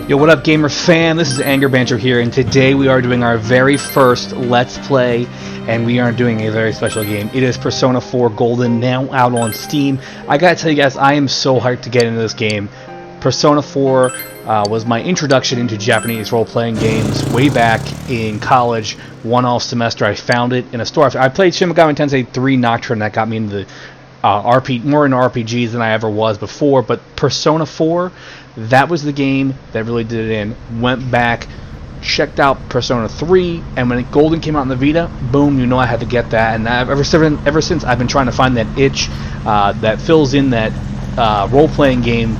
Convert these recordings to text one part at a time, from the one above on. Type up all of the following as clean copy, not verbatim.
Yo, what up, gamer fan? This is Anger Banjo here, and today we are doing our very first Let's Play, and we are doing a very special game. It is Persona 4 Golden, now out on Steam. I gotta tell you guys, I am so hyped to get into this game. Persona 4 was my introduction into Japanese role-playing games way back in college. One-off semester, I found it in a store. I played Shin Megami Tensei 3 Nocturne, that got me into the more into RPGs than I ever was before, but Persona 4, that was the game that really did it in. Went back, checked out Persona 3, and when Golden came out in the Vita, boom, you know I had to get that. And ever since, I've been trying to find that itch that fills in that role-playing game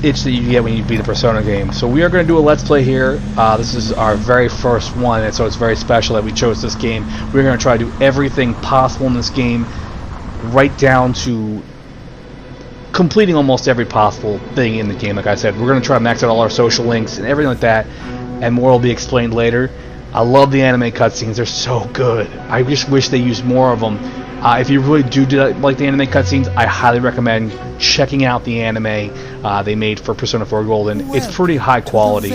itch that you get when you beat a Persona game. So we are going to do a Let's Play here. This is our very first one, and so it's very special that we chose this game. We're going to try to do everything possible in this game, right down to completing almost every possible thing in the game. Like I said, we're going to try to max out all our social links and everything like that, and more will be explained later. I love the anime cutscenes. They're so good. I just wish they used more of them. If you really do like the anime cutscenes, I highly recommend checking out the anime they made for Persona 4 Golden. It's pretty high quality.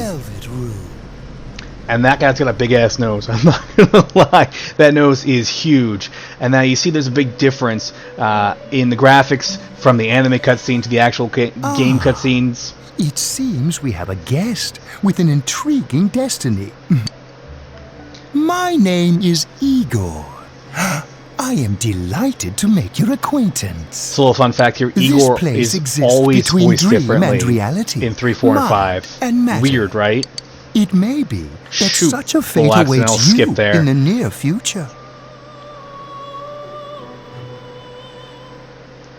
And that guy's got a big-ass nose. I'm not gonna lie. That nose is huge. And now you see there's a big difference in the graphics from the anime cutscene to the actual game cutscenes. It seems we have a guest with an intriguing destiny. My name is Igor. I am delighted to make your acquaintance. So a little fun fact here, Igor is always voiced differently in 3, 4, and 5. Weird, right? It may be that Shoot, such a fate awaits you in the near future.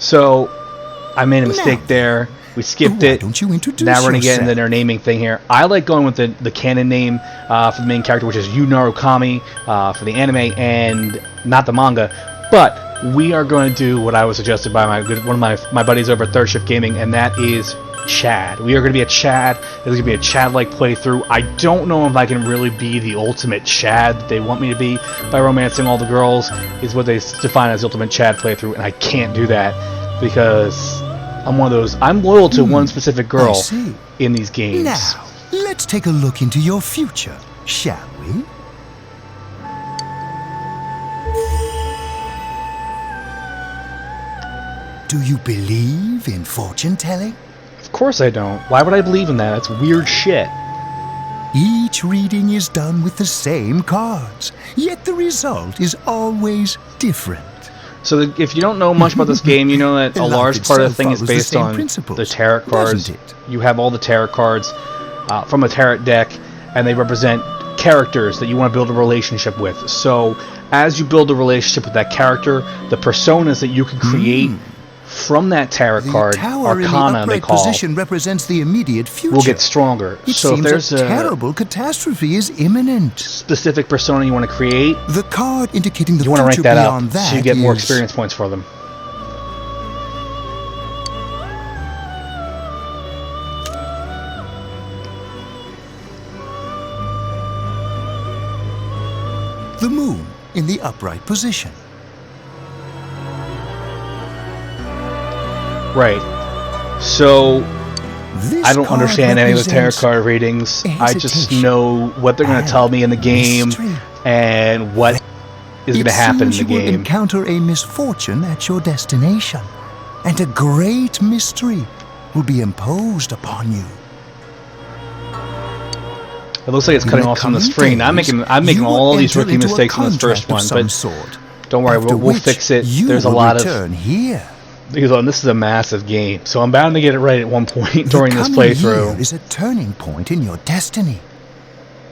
So, I made a mistake there. We skipped it. Don't you introduce now we're going to get into yourself? their naming thing here. I like going with the canon name for the main character, which is Yu Narukami for the anime and not the manga. But we are going to do what I was suggested by one of my buddies over at Third Shift Gaming, and that is Chad. We are going to be a Chad. There's going to be a Chad-like playthrough. I don't know if I can really be the ultimate Chad that they want me to be by romancing all the girls, is what they define as the ultimate Chad playthrough, and I can't do that because I'm one of those. I'm loyal to one specific girl in these games. Now, let's take a look into your future, shall we? Do you believe in fortune-telling? Of course I don't. Why would I believe in that? That's weird shit. Each reading is done with the same cards, yet the result is always different. So if you don't know much about this game, you know that a large part of the thing is based on the tarot cards. You have all the tarot cards from a tarot deck, and they represent characters that you want to build a relationship with. So as you build a relationship with that character, the personas that you can create from that tarot card, Arcana they call, represents the immediate future. will get stronger. So if there's a terrible catastrophe is imminent. Specific persona you want to create, the card indicating the you want to rank that up that so you get more experience points for them. The moon in the upright position. Right. So This I don't card understand any of the tarot represents card readings. I just hesitation know what they're going to tell me in the game mystery. and what is going to happen in the You will game. encounter a misfortune at your destination, and a great mystery will be imposed upon you. It looks like it's cutting off on the screen. I'm making all these rookie mistakes in this first one, but don't worry, we'll fix it. There's a lot of here. because this is a massive game, so I'm bound to get it right at one point during this playthrough. Year is a turning point in your destiny.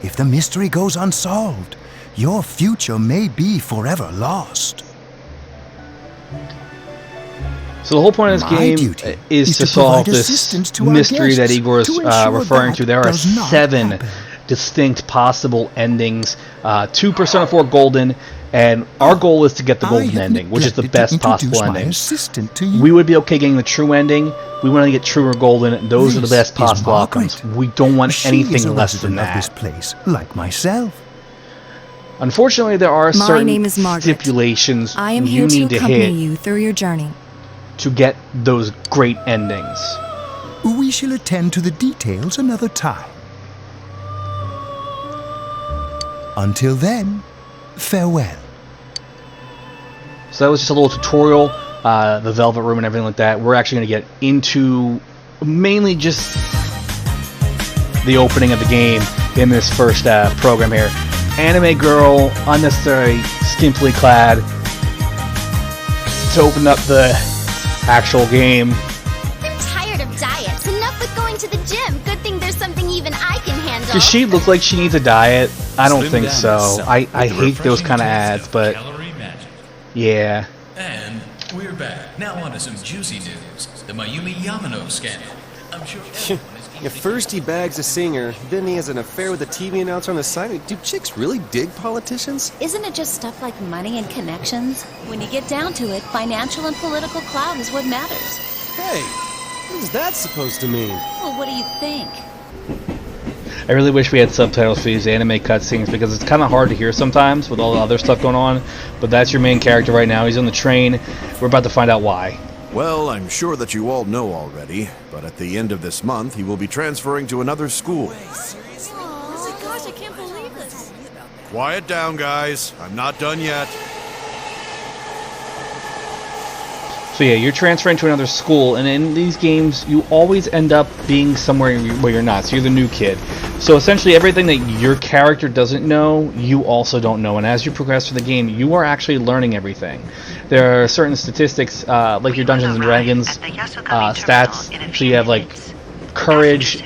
If the mystery goes unsolved, your future may be forever lost. So the whole point of this game is to solve this mystery that Igor is referring to. There are 7 distinct possible endings to Persona 4 Golden, and our goal is to get the golden ending, which is the best possible ending. We would be okay getting the true ending. We want to get true or golden. Those are the best possible outcomes. We don't want anything less than that. This place, like myself. Unfortunately, there are certain name is Margaret. stipulations I am you here to need to accompany hit you through your journey. to get those great endings. We shall attend to the details another time. Until then, farewell. So that was just a little tutorial, the Velvet Room and everything like that. We're actually going to get into mainly just the opening of the game in this first program here. Anime girl, unnecessary, skimpily clad, to open up the actual game. They're tired of diets. Enough with going to the gym. Good thing there's something even I can handle. Does she look like she needs a diet? I don't think down so. itself I with the hate those refreshing kind of taste ads, of but calorie magic. yeah. And we're back. Now on to some juicy news. The Mayumi Yamano scandal. I'm sure everyone is Yeah, first he bags a singer, then he has an affair with a TV announcer on the side. Do chicks really dig politicians? Isn't it just stuff like money and connections? When you get down to it, financial and political clout is what matters. Hey, what is that supposed to mean? Well, what do you think? I really wish we had subtitles for these anime cutscenes because it's kind of hard to hear sometimes with all the other stuff going on. But that's your main character right now. He's on the train. We're about to find out why. Well, I'm sure that you all know already, but at the end of this month, he will be transferring to another school. Oh, gosh, I can't believe this. Quiet down, guys. I'm not done yet. So yeah, you're transferring to another school, and in these games, you always end up being somewhere where you're not. So you're the new kid. So essentially, everything that your character doesn't know, you also don't know. And as you progress through the game, you are actually learning everything. There are certain statistics, like your Dungeons and Dragons stats. So you have like courage,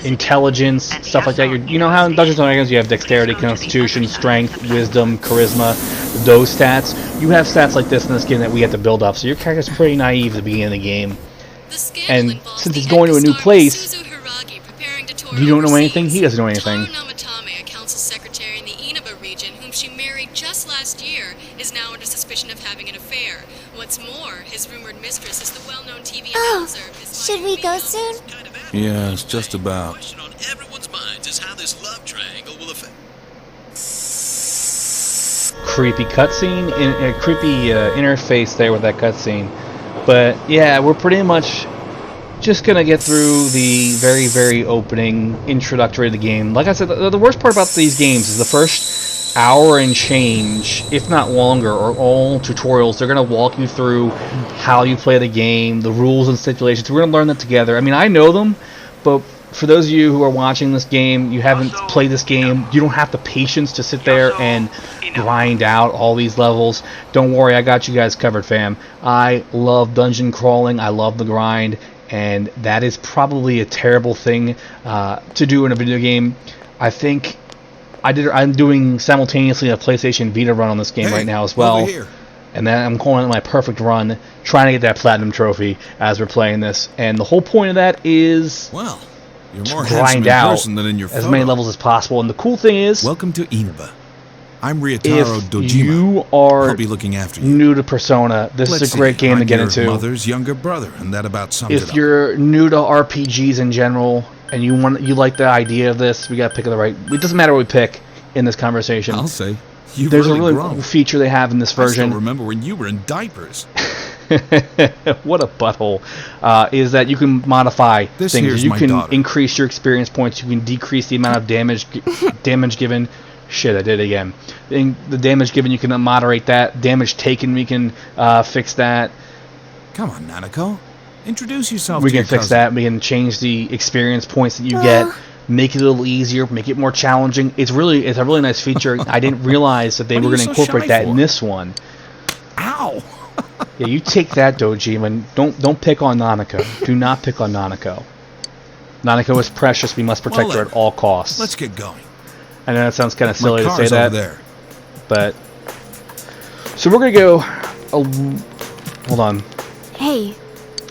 intelligence, stuff like that. You know how in Dungeons and Dragons you have dexterity, constitution, strength, wisdom, charisma, those stats. You have stats like this in this game that we have to build up. So your character's pretty naive at the beginning of the game. And since he's going to a new place, you don't know anything, he doesn't know anything. A council secretary in the Inaba region, whom she married just last year, is now under suspicion of having an affair. What's more, his rumored mistress is the well-known TV announcer. Should we go soon? Yeah, it's just about. Question on everyone's minds is how this love triangle will affect. Creepy cutscene, a creepy interface there with that cutscene. But yeah, we're pretty much just gonna get through the very, very opening introductory to the game. Like I said, the worst part about these games is the first hour and change, if not longer, are all tutorials. They're gonna walk you through how you play the game, the rules and stipulations. We're gonna learn that together. I mean, I know them, but for those of you who are watching this game, you haven't played this game, you don't have the patience to sit there and grind out all these levels. Don't worry, I got you guys covered, fam. I love dungeon crawling, I love the grind, and that is probably a terrible thing to do in a video game. I think I'm doing simultaneously a PlayStation Vita run on this game right now as well. And then I'm calling it my perfect run, trying to get that platinum trophy as we're playing this. And the whole point of that is Well, you're more to handsome grind in out person than in your as photo. many levels as possible. And the cool thing is, Welcome to Inaba. I'm Ryotaro if Dojima. you are I'll be looking after you. new to Persona, this Let's is a great see, game to I'm get your into. mother's younger brother, and that about sums it If up. you're new to RPGs in general and you like the idea of this, we got to pick the right. It doesn't matter what we pick in this conversation. I'll say, you've There's really a really grown. cool feature they have in this I still version. remember when you were in diapers. What a butthole. Is that you can modify This things. here's You my can daughter. increase your experience points. You can decrease the amount of damage given. Shit, I did it again. The damage given, you can moderate that. Damage taken, we can fix that. Come on, Nanako. Introduce yourself We to can your fix cousin. that. We can change the experience points that you get. Make it a little easier. Make it more challenging. It's a really nice feature. I didn't realize that they What were are going you to so incorporate shy that in for? this one. Ow! Yeah, you take that, Dojima. Don't pick on Nanako. Do not pick on Nanako. Nanako is precious. We must protect her then, at all costs. Let's get going. I know that sounds kind of My silly to car's say that, over there. but so we're gonna go. Hold on. Hey,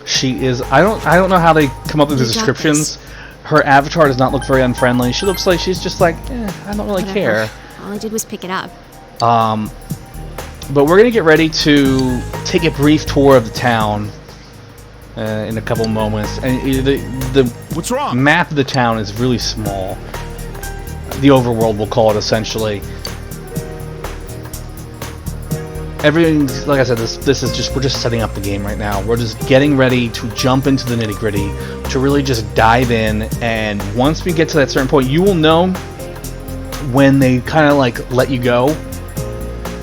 She is. I don't know how they come up with the You got descriptions. Her avatar does not look very unfriendly. She looks like she's just like, I don't really care. all I did was pick it up. But we're gonna get ready to take a brief tour of the town in a couple moments. And the What's wrong? map of the town is really small. The overworld, we'll call it essentially. everything's, like I said, this is just, we're just setting up the game right now. We're just getting ready to jump into the nitty-gritty, to really just dive in, and once we get to that certain point, you will know when they kind of like let you go,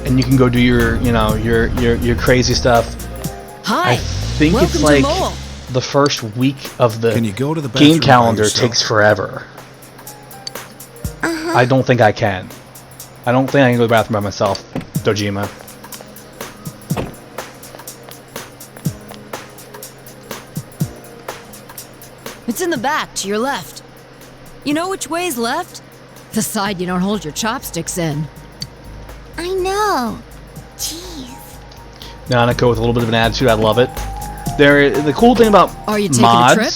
and you can go do your, you know, your crazy stuff. Hi. I think Welcome it's like to Mole. the first week of the Can you go to the game bathroom by calendar yourself? takes forever. I don't think I can. I don't think I can go to the bathroom by myself, Dojima. It's in the back, to your left. You know which way's left? The side you don't hold your chopsticks in. I know. Jeez. Nanako with a little bit of an attitude, I love it. The cool thing about Are you taking mods, a trip?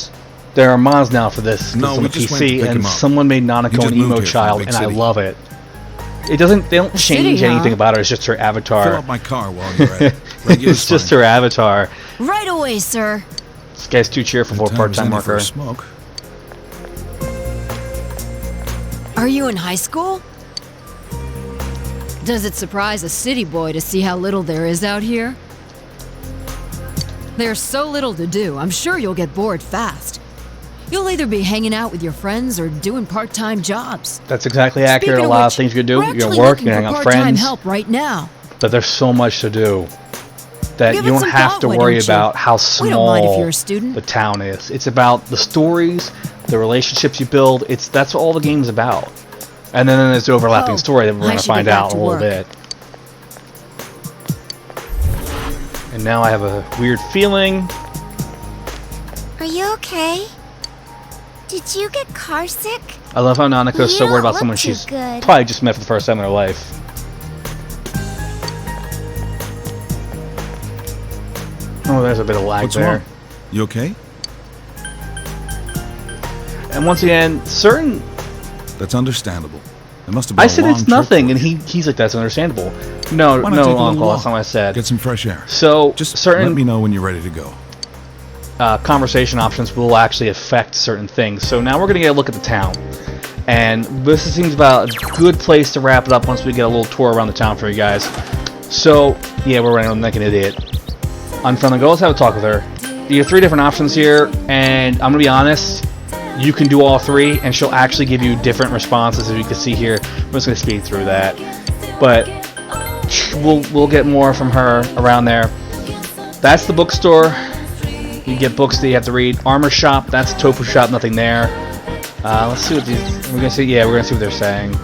there are mods now for this. No, on we the just went to PC, pick and him up. someone made He Nanako just an moved emo here from child, the big and I city. love it. They don't The change city, anything huh? about her. It's just her Fill avatar. up my car while you're at it. Regular's It's just fine. her avatar. Right away, sir. This guy's too cheerful for a Time is part-time in for worker. a smoke. Are you in high school? Does it surprise a city boy to see how little there is out here? There's so little to do, I'm sure you'll get bored fast. You'll either be hanging out with your friends or doing part-time jobs. That's exactly accurate. Speaking A lot of which, things you can do. we're You're actually gonna work. looking You're gonna for hang out with part-time friends. help right now. But there's so much to do that Give you it don't some have thought, to why worry don't you? about how We don't mind if small you're a student. the town is. It's about the stories, the relationships you build. That's what all the game's about. And then there's the overlapping Oh, story that we're I going to should get find back out to in a little work. bit. And now I have a weird feeling. Are you okay? Did you get car sick? I love how Nanako's You so worried don't about look someone too she's good. probably just met for the first time in her life. Oh, there's a bit of lag What's there. wrong? You okay? And once again, certain... That's understandable. It must have been I a said long it's trip nothing, for and you. he's like, that's understandable. No, Why not take a no, little Uncle, that's walk? not what I said. Get some fresh air. So, Just certain let me know when you're ready to go. conversation options will actually affect certain things. So now we're going to get a look at the town. And this seems about a good place to wrap it up once we get a little tour around the town for you guys. So, yeah, we're running like an idiot. Unfriendly girl, let's have a talk with her. You have 3 different options here, and I'm going to be honest, you can do all 3, and she'll actually give you different responses, as you can see here. I'm just going to speed through that. But we'll get more from her around there. That's the bookstore. You get books that you have to read. Armor shop, that's Tofu shop, nothing there. Let's see what these... We're gonna see. Yeah, we're gonna see what they're saying.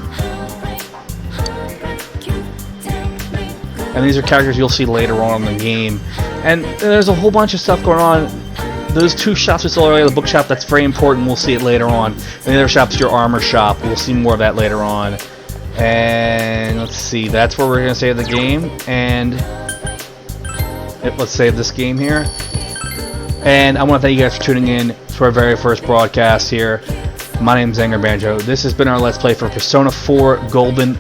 And these are characters you'll see later on in the game. And there's a whole bunch of stuff going on. Those 2 shops we saw earlier, the book shop, that's very important. We'll see it later on. And the other shop's your armor shop. We'll see more of that later on. And let's see. That's where we're gonna save the game. And let's save this game here. And I want to thank you guys for tuning in to our very first broadcast here. My name is Anger Banjo. This has been our Let's Play for Persona 4 Golden